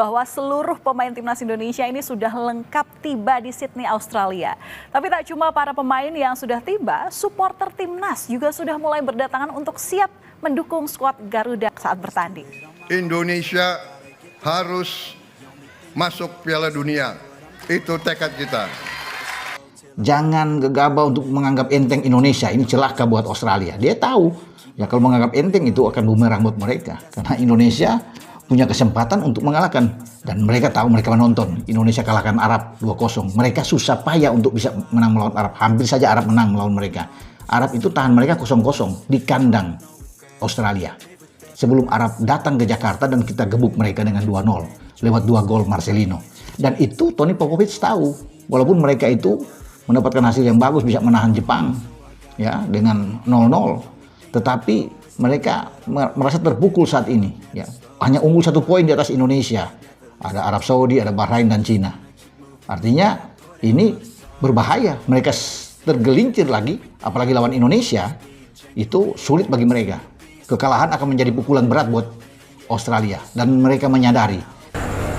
bahwa seluruh pemain timnas Indonesia ini sudah lengkap tiba di Sydney, Australia. Tapi tak cuma para pemain yang sudah tiba, supporter timnas juga sudah mulai berdatangan untuk siap mendukung skuad Garuda saat bertanding. Indonesia harus masuk Piala Dunia. Itu tekad kita. Jangan gegabah untuk menganggap enteng Indonesia ini celaka buat Australia. Dia tahu ya kalau menganggap enteng itu akan bumerang buat mereka. Karena Indonesia punya kesempatan untuk mengalahkan. Dan mereka tahu, mereka menonton Indonesia kalahkan Arab 2-0. Mereka susah payah untuk bisa menang melawan Arab. Hampir saja Arab menang melawan mereka. Arab itu tahan mereka 0-0 di kandang Australia. Sebelum Arab datang ke Jakarta dan kita gebuk mereka dengan 2-0 lewat 2 gol Marcelino. Dan itu Tony Popovic tahu. Walaupun mereka itu mendapatkan hasil yang bagus, bisa menahan Jepang ya dengan 0-0, tetapi mereka merasa terpukul saat ini ya. Hanya unggul 1 poin di atas Indonesia. Ada Arab Saudi, ada Bahrain dan Cina. Artinya ini berbahaya. Mereka tergelincir lagi, apalagi lawan Indonesia, itu sulit bagi mereka. Kekalahan akan menjadi pukulan berat buat Australia dan mereka menyadari.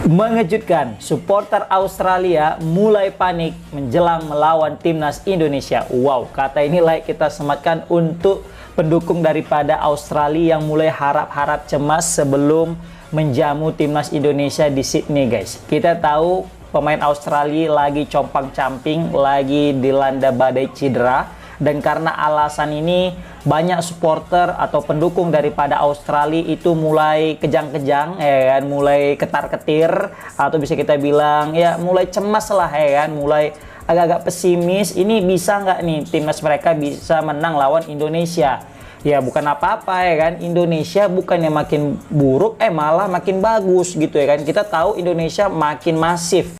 Mengejutkan, supporter Australia mulai panik menjelang melawan timnas Indonesia. Wow, kata ini layak kita sematkan untuk pendukung daripada Australia yang mulai harap-harap cemas sebelum menjamu timnas Indonesia di Sydney, guys. Kita tahu pemain Australia lagi compang-camping, lagi dilanda badai cedera. Dan karena alasan ini, banyak supporter atau pendukung daripada Australia itu mulai kejang-kejang, ya kan, mulai ketar-ketir, atau bisa kita bilang ya mulai cemas lah, ya kan, mulai agak-agak pesimis. Ini bisa nggak nih timnas mereka bisa menang lawan Indonesia? Ya bukan apa-apa, ya kan, Indonesia bukannya makin buruk, malah makin bagus gitu, ya kan. Kita tahu Indonesia makin masif.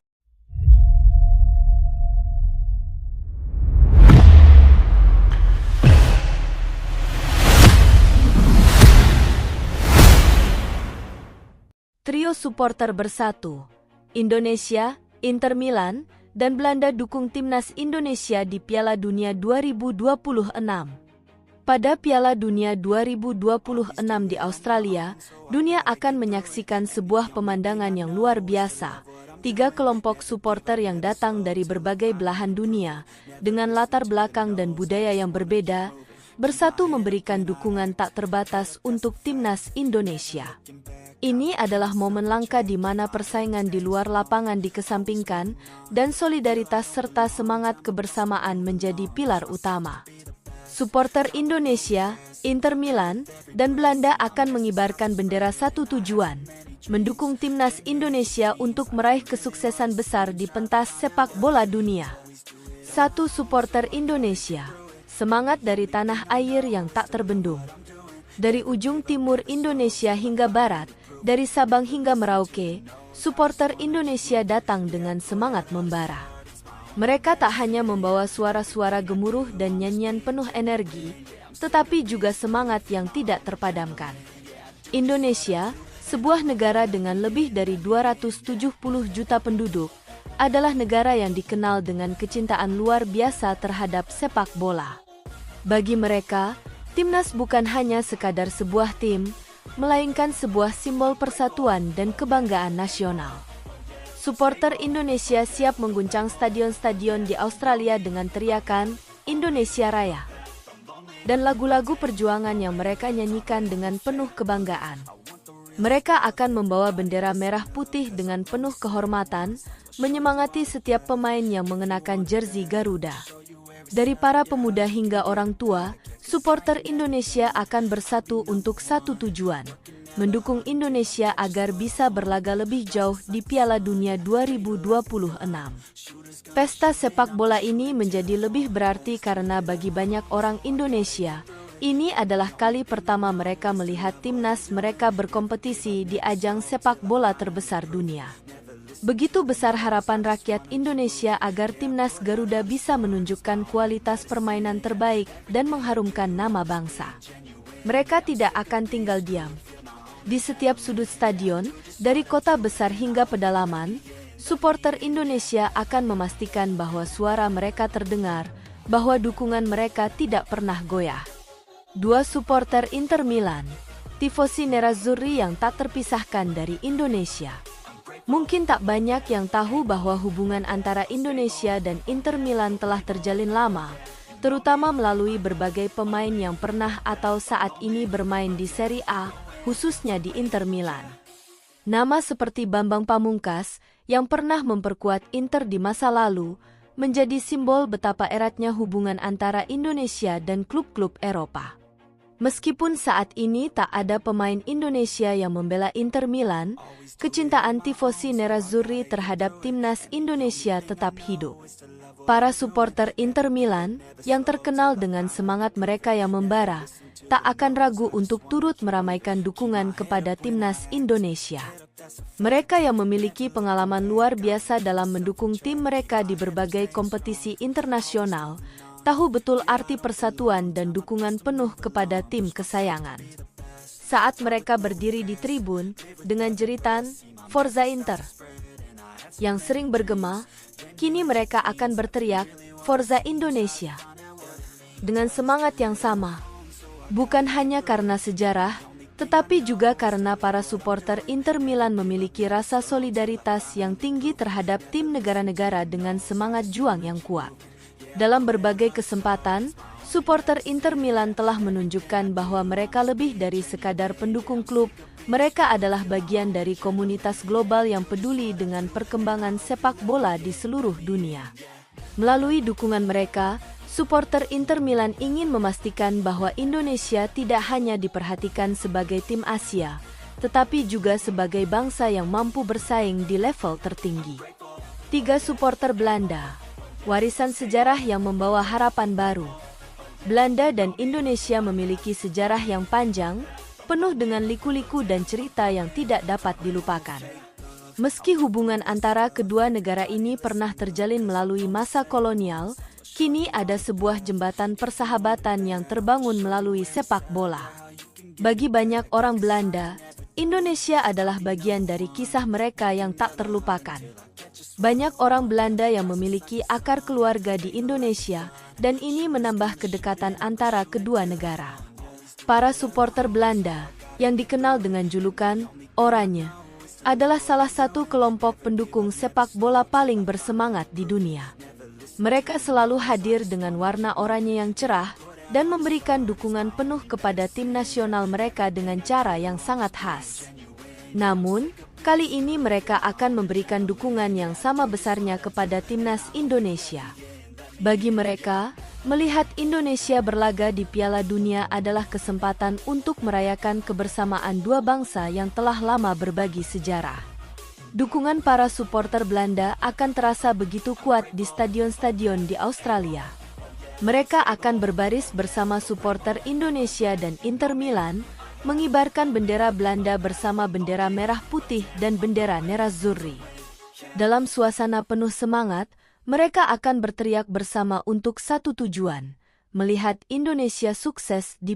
Trio supporter bersatu, Indonesia, Inter Milan, dan Belanda dukung timnas Indonesia di Piala Dunia 2026. Pada Piala Dunia 2026 di Australia, dunia akan menyaksikan sebuah pemandangan yang luar biasa. 3 kelompok supporter yang datang dari berbagai belahan dunia, dengan latar belakang dan budaya yang berbeda, bersatu memberikan dukungan tak terbatas untuk timnas Indonesia. Ini adalah momen langka di mana persaingan di luar lapangan dikesampingkan dan solidaritas serta semangat kebersamaan menjadi pilar utama. Supporter Indonesia, Inter Milan, dan Belanda akan mengibarkan bendera satu tujuan, mendukung timnas Indonesia untuk meraih kesuksesan besar di pentas sepak bola dunia. 1 supporter Indonesia, semangat dari tanah air yang tak terbendung. Dari ujung timur Indonesia hingga barat, dari Sabang hingga Merauke, supporter Indonesia datang dengan semangat membara. Mereka tak hanya membawa suara-suara gemuruh dan nyanyian penuh energi, tetapi juga semangat yang tidak terpadamkan. Indonesia, sebuah negara dengan lebih dari 270 juta penduduk, adalah negara yang dikenal dengan kecintaan luar biasa terhadap sepak bola. Bagi mereka, timnas bukan hanya sekadar sebuah tim, melainkan sebuah simbol persatuan dan kebanggaan nasional. Supporter Indonesia siap mengguncang stadion-stadion di Australia dengan teriakan Indonesia Raya dan lagu-lagu perjuangan yang mereka nyanyikan dengan penuh kebanggaan. Mereka akan membawa bendera merah putih dengan penuh kehormatan, menyemangati setiap pemain yang mengenakan jersey Garuda. Dari para pemuda hingga orang tua, supporter Indonesia akan bersatu untuk satu tujuan, mendukung Indonesia agar bisa berlaga lebih jauh di Piala Dunia 2026. Pesta sepak bola ini menjadi lebih berarti karena bagi banyak orang Indonesia, ini adalah kali pertama mereka melihat timnas mereka berkompetisi di ajang sepak bola terbesar dunia. Begitu besar harapan rakyat Indonesia agar timnas Garuda bisa menunjukkan kualitas permainan terbaik dan mengharumkan nama bangsa. Mereka tidak akan tinggal diam. Di setiap sudut stadion, dari kota besar hingga pedalaman, supporter Indonesia akan memastikan bahwa suara mereka terdengar, bahwa dukungan mereka tidak pernah goyah. 2 supporter Inter Milan, tifosi nerazzurri yang tak terpisahkan dari Indonesia. Mungkin tak banyak yang tahu bahwa hubungan antara Indonesia dan Inter Milan telah terjalin lama, terutama melalui berbagai pemain yang pernah atau saat ini bermain di Serie A, khususnya di Inter Milan. Nama seperti Bambang Pamungkas, yang pernah memperkuat Inter di masa lalu, menjadi simbol betapa eratnya hubungan antara Indonesia dan klub-klub Eropa. Meskipun saat ini tak ada pemain Indonesia yang membela Inter Milan, kecintaan tifosi Nerazzurri terhadap timnas Indonesia tetap hidup. Para supporter Inter Milan, yang terkenal dengan semangat mereka yang membara, tak akan ragu untuk turut meramaikan dukungan kepada timnas Indonesia. Mereka yang memiliki pengalaman luar biasa dalam mendukung tim mereka di berbagai kompetisi internasional, tahu betul arti persatuan dan dukungan penuh kepada tim kesayangan. Saat mereka berdiri di tribun dengan jeritan Forza Inter yang sering bergema, kini mereka akan berteriak Forza Indonesia. Dengan semangat yang sama, bukan hanya karena sejarah, tetapi juga karena para supporter Inter Milan memiliki rasa solidaritas yang tinggi terhadap tim negara-negara dengan semangat juang yang kuat. Dalam berbagai kesempatan, supporter Inter Milan telah menunjukkan bahwa mereka lebih dari sekadar pendukung klub, mereka adalah bagian dari komunitas global yang peduli dengan perkembangan sepak bola di seluruh dunia. Melalui dukungan mereka, supporter Inter Milan ingin memastikan bahwa Indonesia tidak hanya diperhatikan sebagai tim Asia, tetapi juga sebagai bangsa yang mampu bersaing di level tertinggi. 3 supporter Belanda. Warisan sejarah yang membawa harapan baru. Belanda dan Indonesia memiliki sejarah yang panjang, penuh dengan liku-liku dan cerita yang tidak dapat dilupakan. Meski hubungan antara kedua negara ini pernah terjalin melalui masa kolonial, kini ada sebuah jembatan persahabatan yang terbangun melalui sepak bola. Bagi banyak orang Belanda, Indonesia adalah bagian dari kisah mereka yang tak terlupakan. Banyak orang Belanda yang memiliki akar keluarga di Indonesia, dan ini menambah kedekatan antara kedua negara. Para supporter Belanda, yang dikenal dengan julukan Oranje, adalah salah satu kelompok pendukung sepak bola paling bersemangat di dunia. Mereka selalu hadir dengan warna oranye yang cerah dan memberikan dukungan penuh kepada tim nasional mereka dengan cara yang sangat khas. Namun, kali ini mereka akan memberikan dukungan yang sama besarnya kepada timnas Indonesia. Bagi mereka, melihat Indonesia berlaga di Piala Dunia adalah kesempatan untuk merayakan kebersamaan dua bangsa yang telah lama berbagi sejarah. Dukungan para supporter Belanda akan terasa begitu kuat di stadion-stadion di Australia. Mereka akan berbaris bersama supporter Indonesia dan Inter Milan, mengibarkan bendera Belanda bersama bendera merah putih dan bendera Nerazzurri. Dalam suasana penuh semangat, mereka akan berteriak bersama untuk satu tujuan, melihat Indonesia sukses di